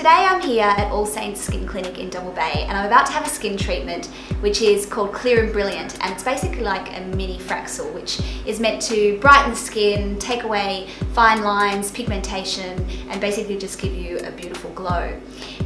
Today I'm here at All Saints Skin Clinic in Double Bay and I'm about to have a skin treatment which is called Clear and Brilliant, and it's basically like a mini Fraxel which is meant to brighten the skin, take away fine lines, pigmentation, and basically just give you a beautiful glow.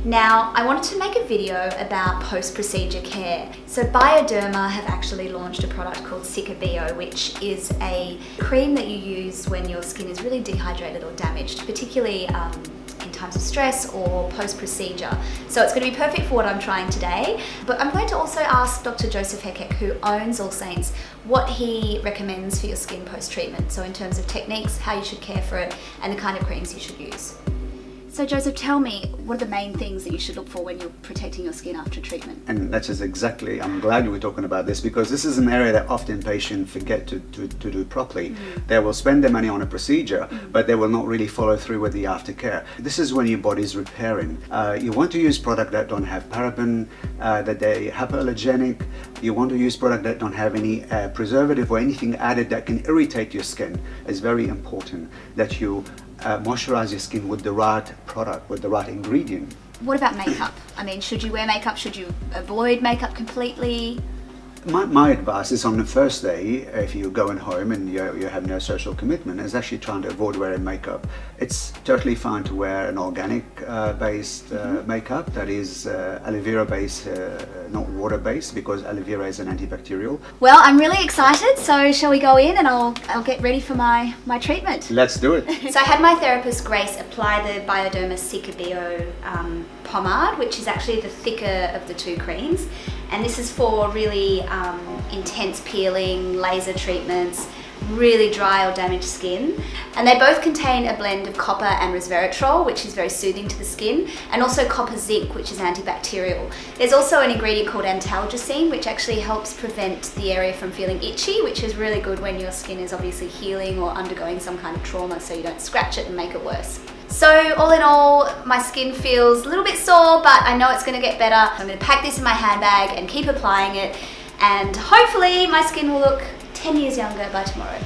Now, I wanted to make a video about post-procedure care. So Bioderma have actually launched a product called Cicabio, which is a cream that you use when your skin is really dehydrated or damaged, particularly in times of stress or post-procedure. So it's going to be perfect for what I'm trying today. But I'm going to also ask Dr Joseph Hkeik, who owns All Saints, what he recommends for your skin post-treatment. So in terms of techniques, how you should care for it, and the kind of creams you should use. So Joseph, tell me, what are the main things that you should look for when you're protecting your skin after treatment? And that's just exactly, I'm glad you were talking about this, because this is an area that often patients forget to do properly. They will spend their money on a procedure, but they will not really follow through with the aftercare. This is when your body's repairing. You want to use products that don't have paraben, that they hypoallergenic. You want to use products that don't have any preservative or anything added that can irritate your skin. It's very important that you moisturize your skin with the right product, with the right ingredient. What about makeup? I mean, should you wear makeup? Should you avoid makeup completely? My advice is on the first day, if you're going home and you have no social commitment, is actually trying to avoid wearing makeup. It's totally fine to wear an organic based makeup that is aloe vera based, not water based, because aloe vera is an antibacterial. Well, I'm really excited, so shall we go in and I'll get ready for my treatment? Let's do it. So I had my therapist Grace apply the Bioderma Cicabio pomade, which is actually the thicker of the two creams. And this is for really intense peeling, laser treatments, really dry or damaged skin. And they both contain a blend of copper and resveratrol, which is very soothing to the skin, and also copper zinc, which is antibacterial. There's also an ingredient called antalgicine, which actually helps prevent the area from feeling itchy, which is really good when your skin is obviously healing or undergoing some kind of trauma, so you don't scratch it and make it worse. So all in all, my skin feels a little bit sore, but I know it's going to get better. I'm going to pack this in my handbag and keep applying it, and hopefully my skin will look 10 years younger by tomorrow.